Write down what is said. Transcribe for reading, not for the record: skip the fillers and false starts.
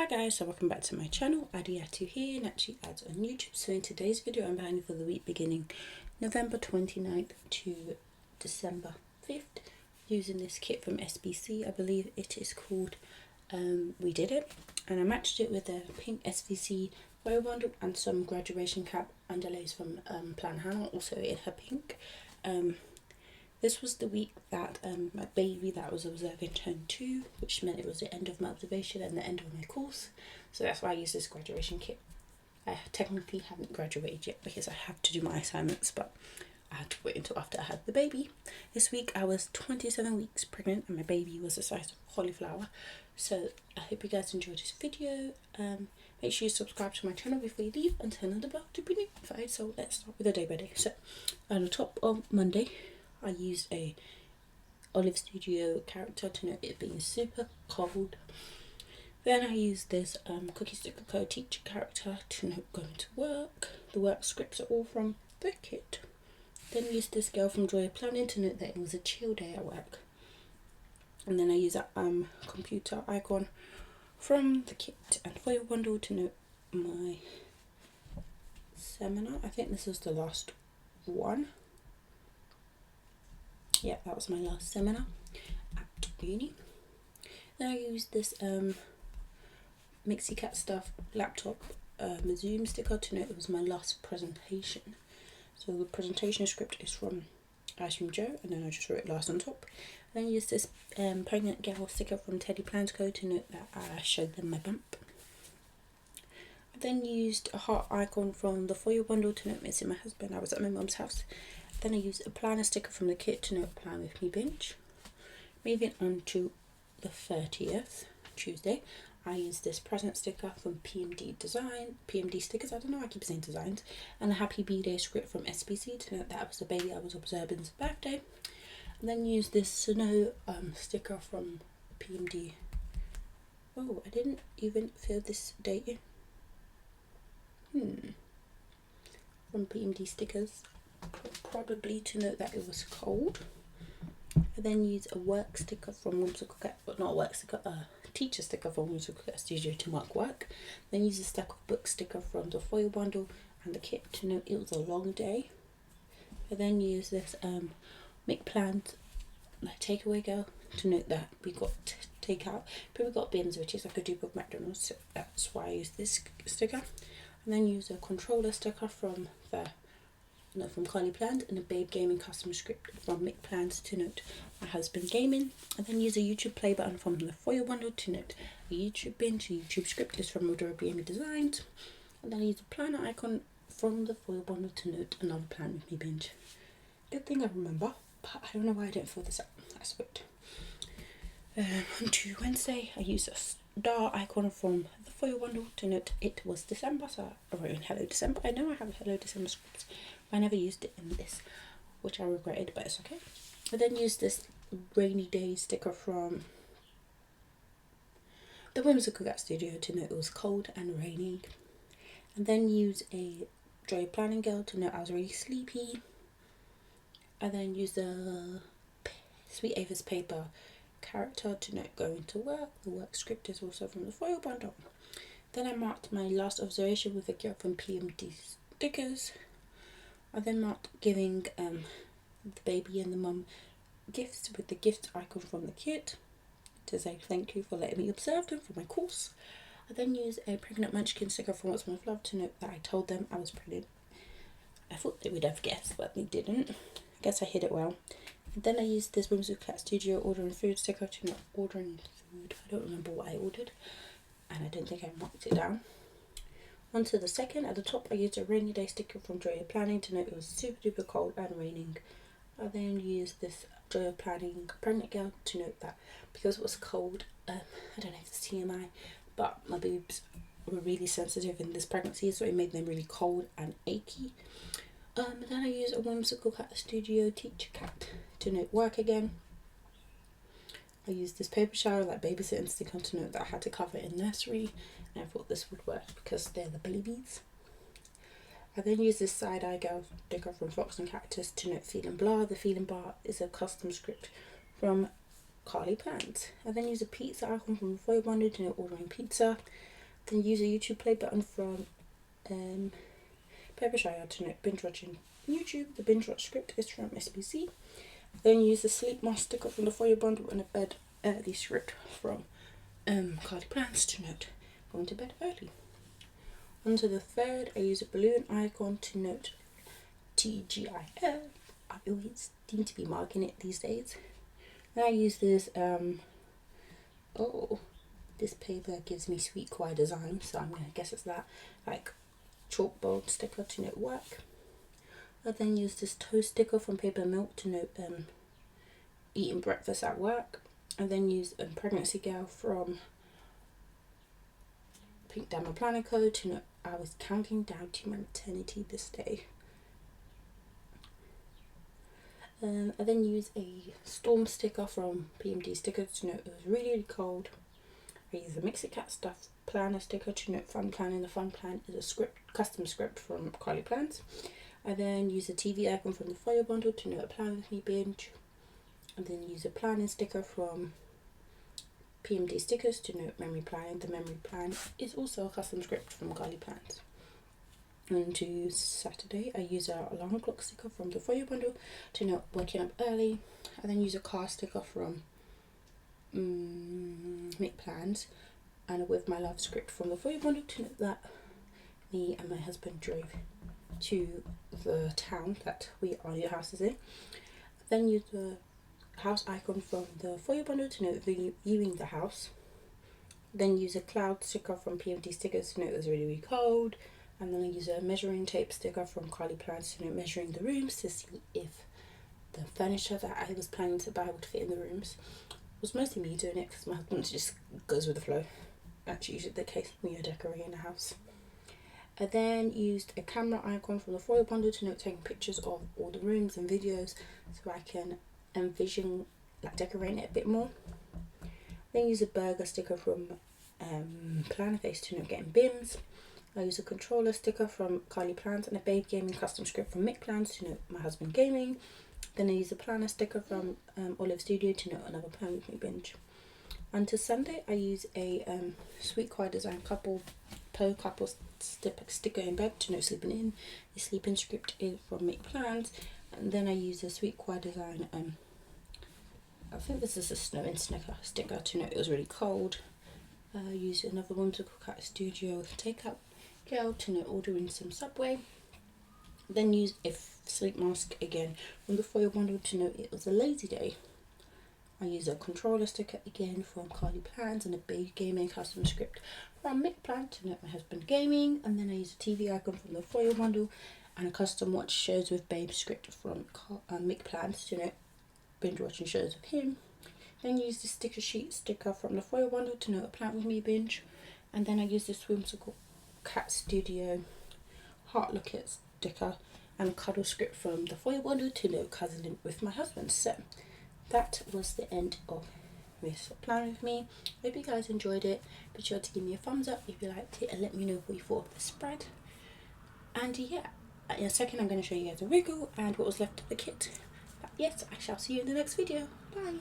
guys, so welcome back to my channel. Adiatu here, Naturallyads on YouTube. So in today's video I'm planning for the week beginning November 29th to December 5th using this kit from SBC. I believe it is called We Did It, and I matched it with a pink SVC photo bundle and some graduation cap underlays from PlanWithAds, also in her pink. This was the week that my baby that I was observing turned 2, which meant it was the end of my observation and the end of my course. So that's why I used this graduation kit. I technically haven't graduated yet because I have to do my assignments, but I had to wait until after I had the baby. This week I was 27 weeks pregnant and my baby was the size of cauliflower. So I hope you guys enjoyed this video. Make sure you subscribe to my channel before you leave and turn on the bell to be notified. So let's start with the day by day. So on the top of Monday, I used a Olive Studio character to note it being super cold. Then I used this Cookie Sticker Co teacher character to note going to work. The work scripts are all from the kit. Then used this girl from Joy of Planning to note that it was a chill day at work. And then I used that computer icon from the kit and foil bundle to note my seminar. I think this is the last one. Yeah, that was my last seminar at uni. Then I used this Mixie Cat Stuff laptop Zoom sticker to note it was my last presentation. So the presentation script is from Ice Cream Joe, and then I just wrote last on top. Then I used this pregnant girl sticker from PlanWithAds to note that I showed them my bump. I then used a heart icon from the foil bundle to note missing my husband. I was at my mum's house. Then I used a planner sticker from the kit to note Plan With Me binge. Moving on to the 30th, Tuesday, I used this present sticker from PMD stickers, I don't know, I keep saying designs, and a happy B-Day script from SBC to note that was the baby I was observing's birthday. And then used this snow sticker from PMD. Oh, I didn't even fill this date in. From PMD stickers. Probably to note that it was cold. I then used a work sticker from Whimsical Cat, but not a work sticker, a teacher sticker from Whimsical Cat Studio to mark work. Then used a stack of book sticker from the foil bundle and the kit to note it was a long day. I then used this make plans like takeaway girl to note that we got takeout, but we got bins, which is like a dupe of McDonald's, so that's why I used this sticker. And then used a controller sticker from Carly Planned and a Babe Gaming custom script from Mick Plans to note my husband gaming. And then use a YouTube play button from the foil bundle to note a YouTube binge. The YouTube script is from Adorable Amy Designs. And then I use a planner icon from the foil bundle to note another Plan With Me binge. Good thing I remember, but I don't know why I didn't fill this out. That's weird. On to Wednesday, I used a star icon from the foil bundle to note it was December, so I wrote in Hello December. I know I have a Hello December script, but I never used it in this, which I regretted, but it's okay. I then used this rainy day sticker from the Whimsical Cat Studio to note it was cold and raining. And then used a Joy Planning Girl to note I was really sleepy. I then used a Sweet Ava's paper character to note going to work. The work script is also from the foil bundle. Then I marked my last observation with a girl from PMD stickers. I then marked giving the baby and the mum gifts with the gift icon from the kit to say thank you for letting me observe them for my course. I then used a pregnant munchkin sticker from What's My Love to note that I told them I was pregnant. I thought they would have guessed, but they didn't. I guess I hid it well. And then I used this Whimsical Cat Studio ordering food sticker to note ordering food. I don't remember what I ordered, and I don't think I marked it down. On to the 2nd, at the top I used a rainy day sticker from Joy of Planning to note it was super duper cold and raining. I then used this Joy of Planning pregnant girl to note that because it was cold, I don't know if it's TMI, but my boobs were really sensitive in this pregnancy, so it made them really cold and achy. Then I used a Whimsical Cat Studio teacher cat to note work again. I used this paper shower like babysitting sticker to note that I had to cover in nursery, and I thought this would work because they're the babies. I then used this side-eye girl sticker from Fox and Cactus to note feeling blah. The feeling blah is a custom script from Carly Planned. I then used a pizza icon from the foil bundle to note ordering pizza. Then use a YouTube play button from Papershire to note binge watching YouTube. The binge watch script is from SBC. Then use the sleep mask sticker from the foyer bundle and a bed early script from Carly Plans to note going to bed early. On to the third, I use a balloon icon to note TGIF. I always seem to be marking it these days. Then I use this this paper gives me sweet choir design, so I'm gonna guess it's that, like chalkboard sticker to note work. I then use this toast sticker from Paper Milk to note eating breakfast at work. I then use a pregnancy girl from Pink Diamond PlanWithAds to note I was counting down to my maternity this day. I then use a storm sticker from PMD Stickers to note it was really, really cold. I use a Mixie Cat Stuff planner sticker to note fun planning. The fun plan is a script, custom script from Carly Plans. I then use a TV icon from the foyer bundle to note a plan with me binge. And then use a planning sticker from PMD Stickers to note memory planning. The memory plan is also a custom script from Carly Plans. And to Saturday, I use a alarm clock sticker from the foyer bundle to note waking up early. I then use a car sticker from Make Plans and a With My Love script from the foyer bundle to note that me and my husband drove to the town that our new house is in. Then use the house icon from the foyer bundle to note viewing the house. Then use a cloud sticker from PMD Stickers to note it was really, really cold. And then I use a measuring tape sticker from Carly Plans to note measuring the rooms to see if the furniture that I was planning to buy would fit in the rooms. It was mostly me doing it because my husband just goes with the flow. That's usually the case when you're decorating a house. I then used a camera icon from the foyer bundle to note taking pictures of all the rooms and videos so I can envision like decorating it a bit more. Then use a burger sticker from Plannerface to note getting bins. I use a controller sticker from Carly Plans and a Babe Gaming custom script from Mick Plans to note my husband gaming. Then I use a planner sticker from Olive Studio to note another plan with me binge. And to Sunday, I use a sweet choir design couple sticker in bed to note sleeping in. The sleeping script is from Mick Plans. And then I use a sweet choir design, I think this is a snowing sticker to note it was really cold. I used another Whimsical Cat Studio takeout girl to note ordering some Subway. Then use a sleep mask again from the foyer bundle to note it was a lazy day. I use a controller sticker again from Carly Plans and a Babe Gaming custom script from Mick Plan to note my husband gaming. And then I use a TV icon from the foyer bundle and a custom watch shows with Babe script from Mick Plans to note binge watching shows with him. Then use the sticker sheet sticker from the foyer bundle to note a plan with me binge. And then I use this Whimsical Cat Studio Heart Look It sticker and cuddle script from the foyer bundle to note cuddling with my husband. So that was the end of this plan with me. Hope you guys enjoyed it. Be sure to give me a thumbs up if you liked it and let me know what you thought of the spread. And yeah, in a second I'm going to show you guys a wriggle and what was left of the kit. But yes, I shall see you in the next video. Bye.